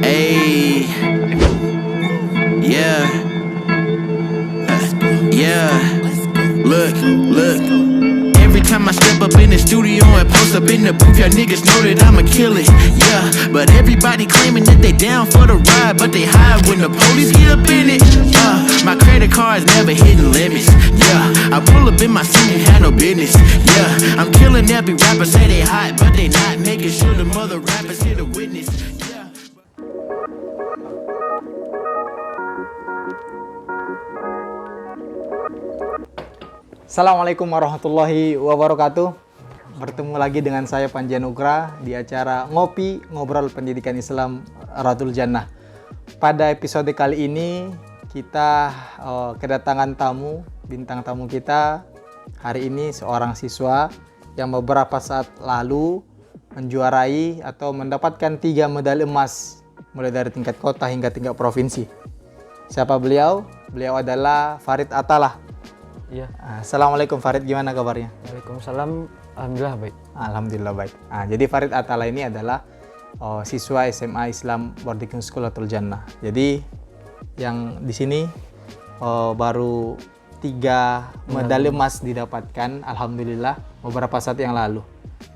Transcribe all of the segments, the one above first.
Hey, yeah, yeah. Look. Every time I step up in the studio and post up in the booth, y'all niggas know that I'ma kill it. Yeah, but everybody claiming that they down for the ride, but they hide when the police get up in it. My credit card's never hitting limits. Yeah, I pull up in my seat and had no business. Yeah, I'm killing every rapper, say they hot, but they not. Making sure the mother rappers hit a witness. Yeah. Assalamualaikum warahmatullahi wabarakatuh. Bertemu lagi dengan saya Panji Anugrah di acara Ngopi Ngobrol Pendidikan Islam Radul Jannah. Pada episode kali ini kita kedatangan tamu, bintang tamu kita hari ini seorang siswa yang beberapa saat lalu menjuarai atau mendapatkan 3 medali emas mulai dari tingkat kota hingga tingkat provinsi. Siapa beliau? Beliau adalah Farid Atalah. Iya. Assalamualaikum Farid, gimana kabarnya? Waalaikumsalam. Alhamdulillah baik. Alhamdulillah baik. Jadi Farid Atalah ini adalah siswa SMA Islam Boarding School Radul Jannah. Jadi yang di sini baru 3 medali emas didapatkan, alhamdulillah beberapa saat yang lalu.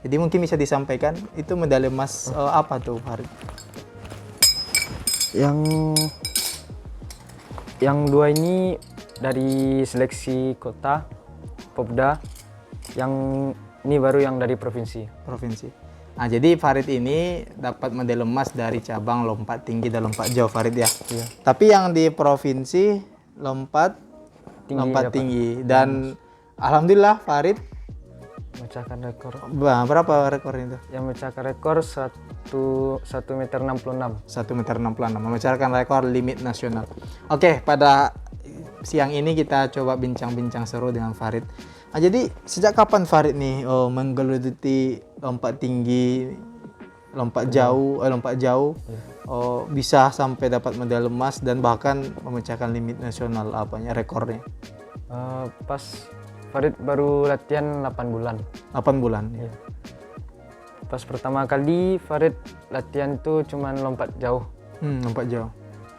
Jadi mungkin bisa disampaikan itu medali emas apa tuh Farid? Yang 2 ini dari seleksi kota Popda, yang ini baru yang dari provinsi. Nah, jadi Farid ini dapat medali emas dari cabang lompat tinggi dan lompat jauh Farid ya. Iya. Tapi yang di provinsi lompat tinggi dan alhamdulillah Farid Memecahkan rekor. berapa rekor itu? Yang memecahkan rekor 1 meter 66. 1 meter 66, memecahkan rekor limit nasional. Oke, pada siang ini kita coba bincang-bincang seru dengan Farid. Nah, jadi sejak kapan Farid nih menggeluti lompat tinggi, lompat jauh, bisa sampai dapat medali emas dan bahkan memecahkan limit nasional rekornya? Pas Farid baru latihan 8 bulan. 8 bulan. Iya. Pas pertama kali Farid latihan itu cuman lompat jauh. Lompat jauh.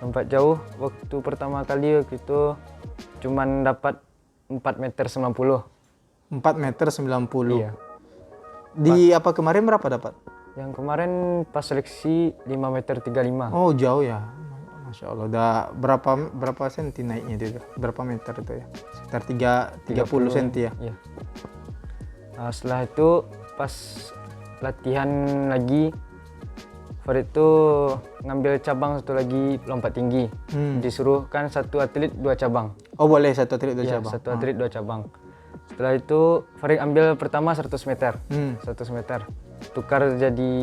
Lompat jauh waktu pertama kali itu cuman dapat 4 meter 90. 4 meter 90. Iya. Di apa kemarin berapa dapat? Yang kemarin pas seleksi 5 meter 35. Oh, jauh ya. Masya Allah. Udah berapa senti naiknya itu? Berapa meter itu ya? Sekitar 30 senti ya. Iya. Nah, setelah itu pas latihan lagi Farid itu ngambil cabang satu lagi lompat tinggi. Disuruh kan satu atlet 2 cabang. Oh, boleh satu atlet 2 Iya, cabang. satu atlet 2 cabang. Setelah itu Farid ambil pertama 100 meter. 100 meter. Tukar jadi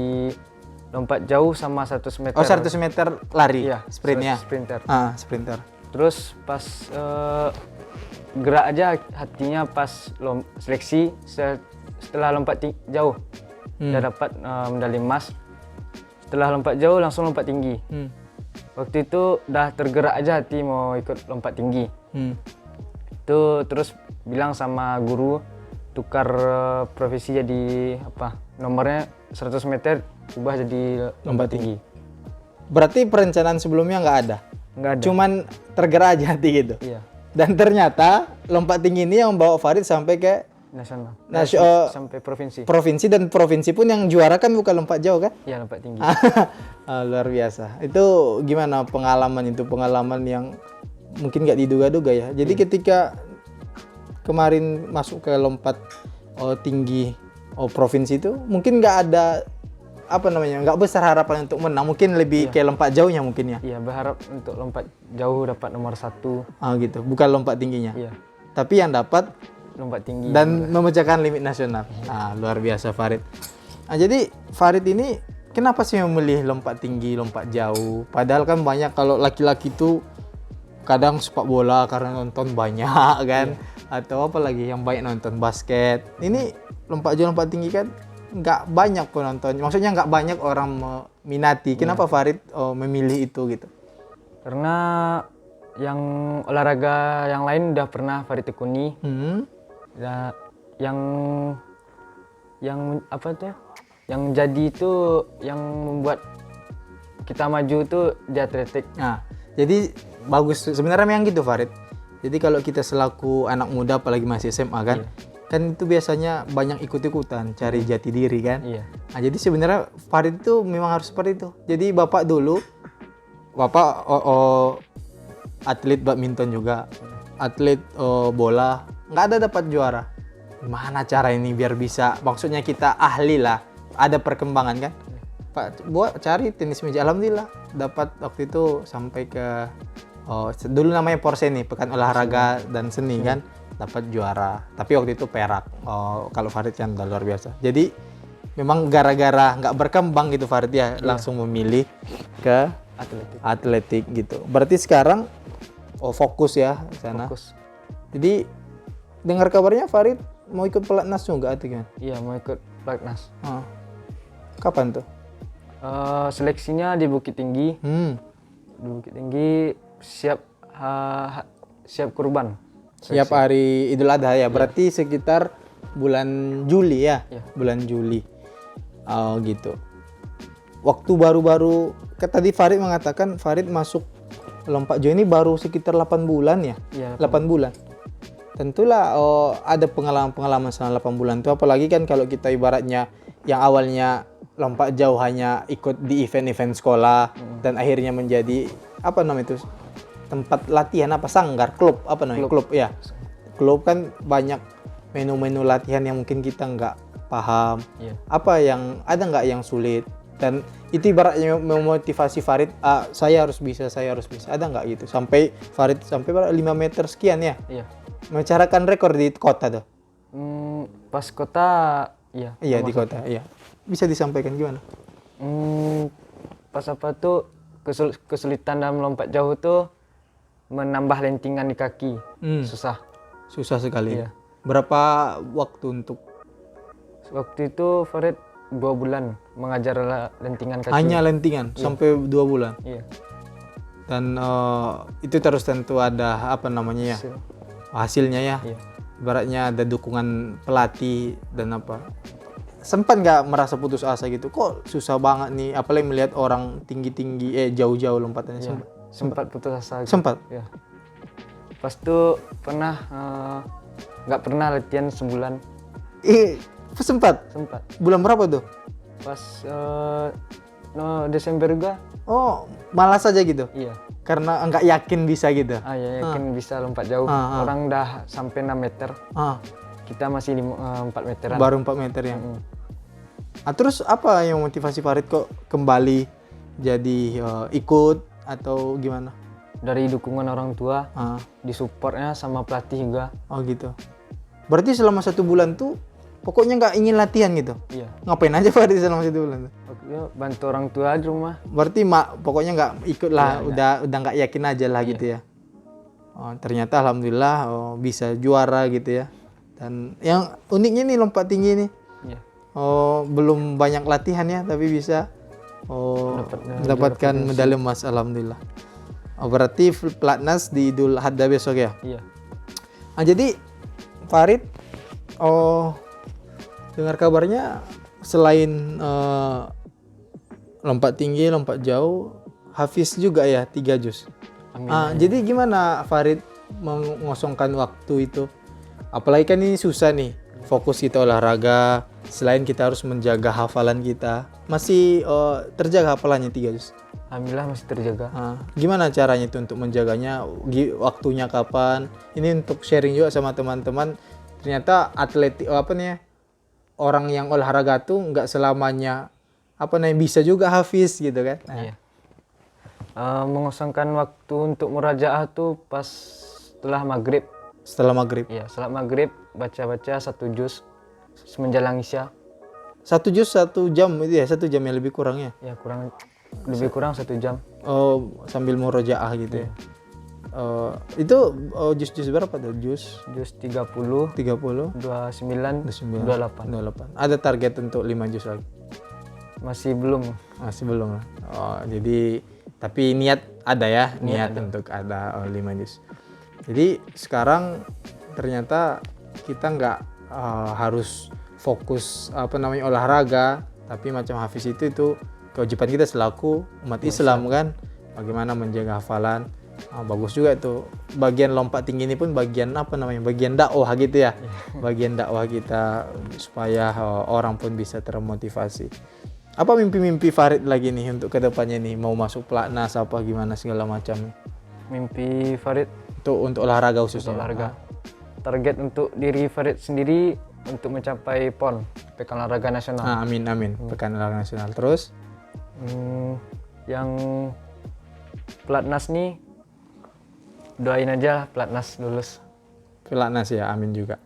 lompat jauh sama 100 meter. Oh, 100 meter lari. Iya, Sprintnya. sprinter. Sprinter. Terus pas gerak aja hatinya pas seleksi setelah lompat jauh. Udah dapat medali emas. Setelah lompat jauh langsung lompat tinggi. Waktu itu udah tergerak aja hati mau ikut lompat tinggi. Itu terus bilang sama guru tukar profesi jadi nomornya 100 meter ubah jadi lompat tinggi. Berarti perencanaan sebelumnya nggak ada? Nggak ada. Cuman tergerak aja hati gitu? Iya. Dan ternyata lompat tinggi ini yang membawa Farid sampai ke Nasional. Sampai provinsi. Provinsi, dan provinsi pun yang juara kan bukan lompat jauh kan? Iya, lompat tinggi. Luar biasa. Itu gimana pengalaman itu? Pengalaman yang mungkin nggak diduga-duga ya. Jadi ketika kemarin masuk ke lompat tinggi provinsi itu mungkin nggak ada nggak besar harapan untuk menang, mungkin lebih kayak lompat jauhnya mungkin ya. Iya, berharap untuk lompat jauh dapat nomor 1. Gitu, bukan lompat tingginya. Iya. Tapi yang dapat Lompat tinggi dan memecahkan limit nasional. Luar biasa Farid. Jadi Farid ini kenapa sih memilih lompat tinggi, lompat jauh? Padahal kan banyak kalau laki-laki itu kadang sepak bola karena nonton banyak kan, atau apalagi yang banyak nonton basket. Ini lompat jauh, lompat tinggi kan nggak banyak penonton. Maksudnya nggak banyak orang meminati. Kenapa Farid memilih itu gitu? Karena yang olahraga yang lain udah pernah Farid tekuni. Ya, yang apa tuh? Yang jadi itu yang membuat kita maju itu di atletik. Nah, jadi bagus sebenarnya memang gitu Farid. Jadi kalau kita selaku anak muda apalagi masih SMA kan, kan itu biasanya banyak ikut-ikutan cari jati diri kan. Iya. Nah, jadi sebenarnya Farid itu memang harus seperti itu. Jadi Bapak dulu, Bapak atlet badminton juga, atlet bola, nggak ada dapat juara. Gimana cara ini biar bisa, maksudnya kita ahli lah, ada perkembangan kan? Pak, buat cari tenis meja, alhamdulillah dapat waktu itu sampai ke dulu namanya Porseni, Pekan Olahraga dan Seni kan, dapat juara. Tapi waktu itu perak. Kalau Farid kan udah luar biasa. Jadi memang gara-gara nggak berkembang gitu Farid ya, langsung memilih ke atletik gitu. Berarti sekarang fokus ya di sana. Fokus. Jadi dengar kabarnya Farid mau ikut pelatnas juga atau gimana? Iya, mau ikut pelatnas. Kapan tuh? Seleksinya di Bukit Tinggi. Di Bukit Tinggi siap kurban. Siap hari Idul Adha ya. Berarti sekitar bulan Juli ya. Bulan Juli. Oh gitu. Waktu baru-baru tadi Farid mengatakan Farid masuk lompat jauh ini baru sekitar 8 bulan ya. Iya, 8 bulan. Tentulah ada pengalaman-pengalaman selama 8 bulan itu, apalagi kan kalau kita ibaratnya yang awalnya lompat jauh hanya ikut di event-event sekolah dan akhirnya menjadi apa namanya itu tempat latihan sanggar klub klub ya, klub kan banyak menu-menu latihan yang mungkin kita nggak paham, apa yang ada nggak yang sulit, dan itu ibaratnya memotivasi Farid, saya harus bisa, ada nggak gitu sampai Farid sampai 5 meter sekian ya, mencatatkan rekor di kota tuh. Pas kota iya di kota iya. Bisa disampaikan gimana? Pas apa tuh kesulitan dalam lompat jauh tuh menambah lentingan di kaki. Susah sekali. Iya. Berapa waktu untuk? Waktu itu Farid 2 bulan mengajar lentingan kaki. Hanya lentingan sampai 2 bulan. Iya. Dan itu terus tentu ada apa namanya ya? Hasilnya ya. Iya. Ibaratnya ada dukungan pelatih dan apa. Sempat nggak merasa putus asa gitu? Kok susah banget nih, apalagi melihat orang tinggi-tinggi, jauh-jauh lompatannya. Sempat putus asa. Sempat? Ya. Pas itu pernah nggak pernah latihan sebulan. Sempat? Sempat. Bulan berapa tuh? Pas Desember juga. Oh, malas aja gitu? Iya. Karena nggak yakin bisa gitu? Ya yakin bisa lompat jauh. Orang udah sampai 6 meter. Kita masih 4 meteran. Baru 4 meter ya? Terus apa yang motivasi Farid kok kembali jadi ikut atau gimana? Dari dukungan orang tua, disupportnya sama pelatih juga. Oh gitu. Berarti selama 1 bulan tuh pokoknya nggak ingin latihan gitu? Iya. Ngapain aja Farid selama 1 bulan tuh? Bantu orang tua di rumah. Berarti pokoknya nggak ikut lah, udah nggak yakin aja lah gitu ya? Ternyata alhamdulillah bisa juara gitu ya. Dan yang uniknya nih lompat tinggi nih, belum banyak latihan ya, tapi bisa mendapatkan medali emas, alhamdulillah. Berarti pelatnas di Idul Adha besok ya? Iya. Jadi Farid, dengar kabarnya selain lompat tinggi, lompat jauh, hafiz juga ya 3 juz. Amin. Jadi gimana Farid mengosongkan waktu itu? Apalagi kan ini susah nih, fokus kita olahraga, selain kita harus menjaga hafalan kita, masih terjaga hafalannya 3 juz? Alhamdulillah masih terjaga. Gimana caranya itu untuk menjaganya? Waktunya kapan? Ini untuk sharing juga sama teman-teman. Ternyata atletik orang yang olahraga tuh nggak selamanya bisa juga hafiz gitu kan? Iya. Mengosongkan waktu untuk murajaah tuh pas setelah maghrib. Setelah maghrib? Iya, setelah maghrib baca-baca 1 juz menjelang isya. 1 juz 1 jam itu ya? 1 jam yang lebih kurang ya? Ya lebih kurang 1 jam. Sambil murojaah gitu ya? Itu juz berapa tuh? Juz 30, 29, 28. Ada target untuk 5 juz lagi? Masih belum lah. Jadi tapi niat ada ya? Niat untuk ada 5 juz. Jadi sekarang ternyata kita nggak harus fokus olahraga, Tapi macam hafiz itu kewajiban kita selaku umat Islam kan, bagaimana menjaga hafalan. Bagus juga itu. Bagian lompat tinggi ini pun bagian apa namanya? Bagian dakwah gitu ya. Bagian dakwah kita supaya orang pun bisa termotivasi. Apa mimpi-mimpi Farid lagi nih untuk kedepannya nih? Mau masuk pelatnas apa gimana segala macam? Mimpi Farid Untuk olahraga khususnya. untuk olahraga. Target untuk diri Farid sendiri untuk mencapai PON, Pekan Olahraga Nasional. Amin. Pekan Olahraga Nasional. Terus? Yang pelatnas nih, doain aja pelatnas lulus. Pelatnas ya, amin juga.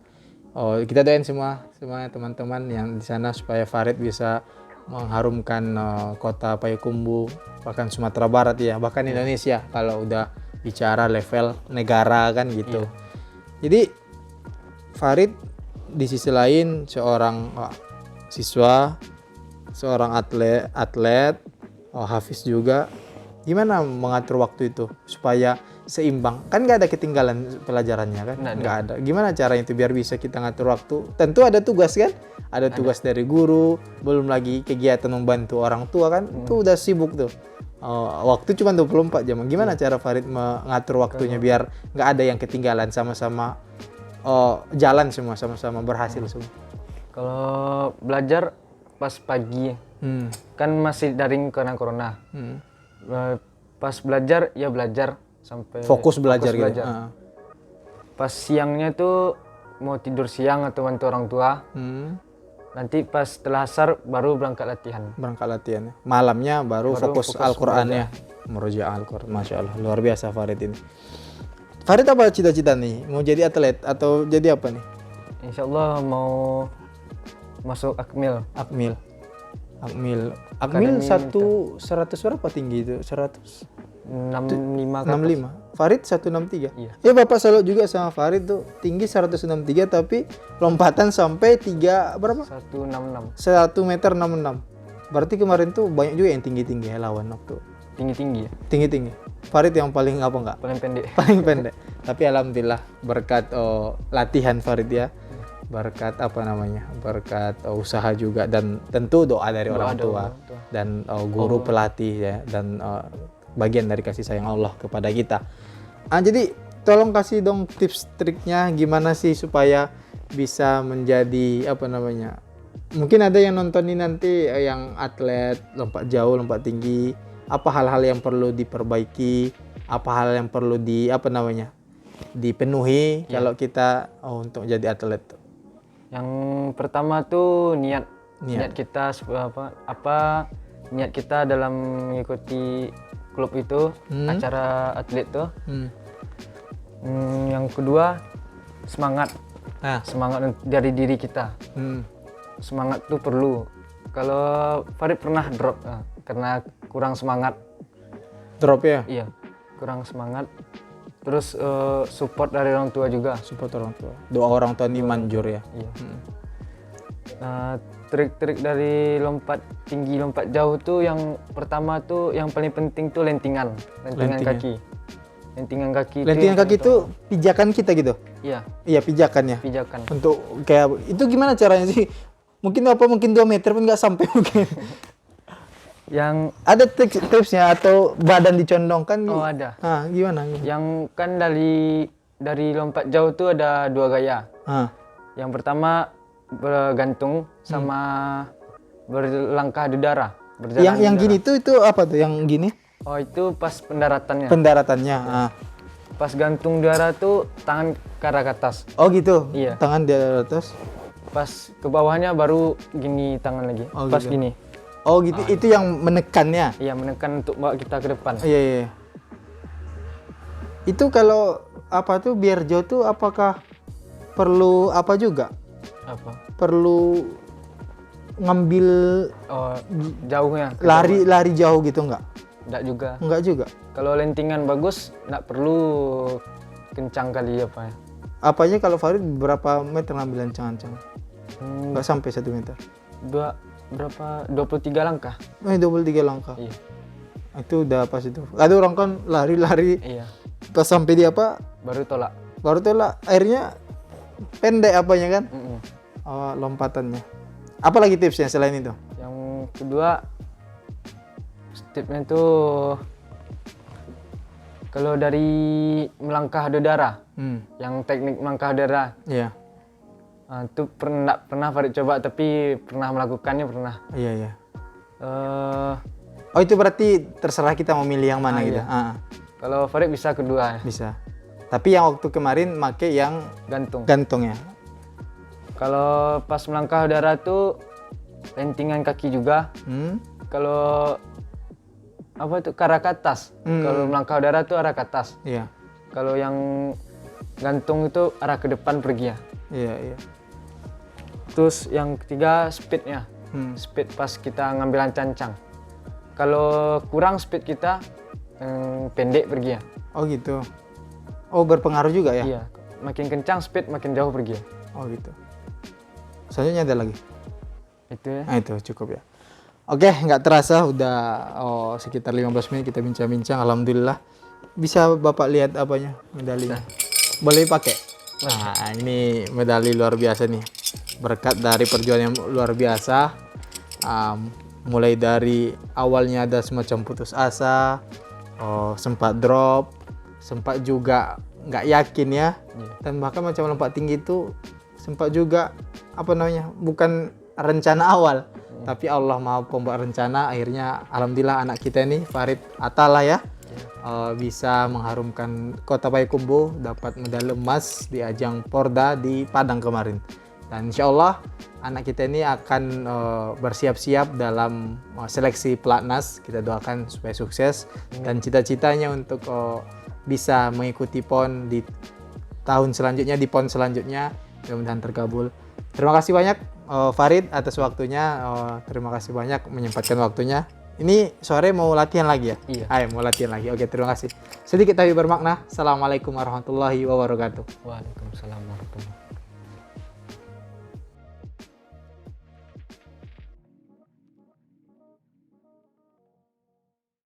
Kita doain semua teman-teman yang di sana supaya Farid bisa mengharumkan kota Payakumbuh, bahkan Sumatera Barat ya, bahkan Indonesia kalau udah bicara level negara kan gitu. Jadi Farid di sisi lain seorang siswa, seorang atlet, hafiz juga. Gimana mengatur waktu itu supaya seimbang? Kan nggak ada ketinggalan pelajarannya kan? Nggak ada. Gimana caranya itu biar bisa kita ngatur waktu? Tentu ada tugas kan? Ada tugas dari guru, belum lagi kegiatan membantu orang tua kan? Itu udah sibuk tuh. Waktu cuma 24 jam. Gimana cara Farid mengatur waktunya biar nggak ada yang ketinggalan, sama-sama jalan semua, sama-sama berhasil semua? Kalau belajar pas pagi, kan masih daring karena corona. Pas belajar ya belajar sampai Fokus belajar. Gitu. Pas siangnya tuh mau tidur siang atau bantu orang tua. Nanti pas setelah asar baru berangkat latihan. Malamnya baru fokus Al-Qur'annya. Merujuk Al-Qur'an. Masya Allah, luar biasa Farid ini. Farid apa cita-cita nih? Mau jadi atlet atau jadi apa nih? Insya Allah mau masuk Akmil. Akmil Akademi 100 berapa tinggi itu? 65 Farid 163. Iya. Ya Bapak salut juga sama Farid tuh, tinggi 163 tapi lompatan sampai 3 berapa? 166. 1 meter 66. Berarti kemarin tuh banyak juga yang tinggi-tinggi ya lawan waktu. Tinggi-tinggi ya? Tinggi-tinggi. Farid yang paling apa enggak? Paling pendek. Paling pendek. Tapi alhamdulillah berkat latihan Farid ya. Berkat berkat usaha juga, dan tentu doa dari orang tua dan guru pelatih ya, dan bagian dari kasih sayang Allah kepada kita. Jadi tolong kasih dong tips triknya gimana sih supaya bisa menjadi mungkin ada yang nonton ini nanti yang atlet lompat jauh, lompat tinggi, apa hal-hal yang perlu diperbaiki, apa hal yang perlu dipenuhi kalau kita untuk jadi atlet. Yang pertama tuh niat kita niat kita dalam mengikuti klub itu, acara atlet tuh. Yang kedua semangat dari diri kita. Semangat tuh perlu. Kalau Farid pernah drop karena kurang semangat. Drop ya? Iya, kurang semangat. Terus support dari orang tua juga. Support orang tua. Doa orang tua ini manjur ya. Iya. Trik-trik dari lompat tinggi, lompat jauh tuh yang pertama tuh yang paling penting tuh lentingan kaki. Lentingan kaki itu pijakan kita gitu. Iya. Iya, pijakannya. Pijakan. Untuk kayak itu gimana caranya sih? Mungkin 2 meter pun nggak sampai mungkin. Yang ada tipsnya atau badan dicondongkan? Ada. Gimana? Yang kan dari lompat jauh tuh ada 2 gaya. Yang pertama bergantung sama berlangkah di udara. Yang gini itu apa tuh? Yang gini? Itu pas pendaratannya. Pas gantung udara tuh tangan ke arah atas. Oh gitu? Iya. Tangan di atas. Pas ke bawahnya baru gini tangan lagi. Pas gitu. Gini. Oh gitu, itu yang menekannya? Iya, menekan untuk bawa kita ke depan. Iya. Itu kalau biar jauh tuh apakah perlu apa juga? Perlu ngambil jauhnya? Lari jauh gitu enggak? Enggak juga. Kalau lentingan bagus, enggak perlu kencang kali Apanya kalau Farid berapa meter ngambil kencang? Enggak sampai 1 meter. 23 langkah. 23 langkah. Iya. Itu udah pas itu. Ada orang kan lari-lari. Iya. Pas sampai dia baru tolak. Akhirnya pendek apanya kan? Lompatannya. Apa lagi tipsnya selain itu? Yang kedua stepnya tuh kalau dari melangkah udara, yang teknik melangkah udara, Iya. itu pernah Farid coba tapi pernah melakukannya pernah. Iya, iya. Eh, Oh, itu berarti terserah kita memilih yang mana gitu. iya. Kalau Farid bisa kedua, Bisa. Tapi yang waktu kemarin make yang gantung. gantung ya. Kalau pas melangkah udara tuh lentingan kaki juga. Kalau apa itu ke arah ke atas. Kalau melangkah udara tuh arah ke atas. Iya. Kalau yang gantung itu arah ke depan pergi ya. Iya, iya. Terus yang ketiga speednya. Speed pas kita ngambil cancang. Kalau kurang speed kita pendek pergi ya. Oh gitu. Oh, berpengaruh juga ya? Iya. Makin kencang speed makin jauh pergi ya. Oh gitu. Selanjutnya ada lagi? Itu ya. Nah itu cukup ya. Oke, nggak terasa udah sekitar 15 menit kita bincang-bincang. Alhamdulillah. Bisa Bapak lihat apanya medalinya? Boleh pakai? Nah ini medali luar biasa nih. Berkat dari perjuangan yang luar biasa. Mulai dari awalnya ada semacam putus asa, sempat drop, sempat juga nggak yakin ya. Dan bahkan macam lompat tinggi itu sempat juga bukan rencana awal. Tapi Allah Maha Pembuat Rencana, akhirnya alhamdulillah anak kita ini Farid Atalla ya bisa mengharumkan Kota Payakumbuh, dapat medali emas di ajang Porda di Padang kemarin. Dan insya Allah anak kita ini akan bersiap-siap dalam seleksi pelatnas. Kita doakan supaya sukses dan cita-citanya untuk bisa mengikuti PON di tahun selanjutnya, di PON selanjutnya, mudah-mudahan terkabul. Terima kasih banyak Farid atas waktunya. Terima kasih banyak menyempatkan waktunya. Ini sore mau latihan lagi ya? Iya. Ayo mau latihan lagi. Oke, terima kasih. Sedikit tapi bermakna. Assalamualaikum warahmatullahi wabarakatuh. Waalaikumsalam warahmatullahi wabarakatuh.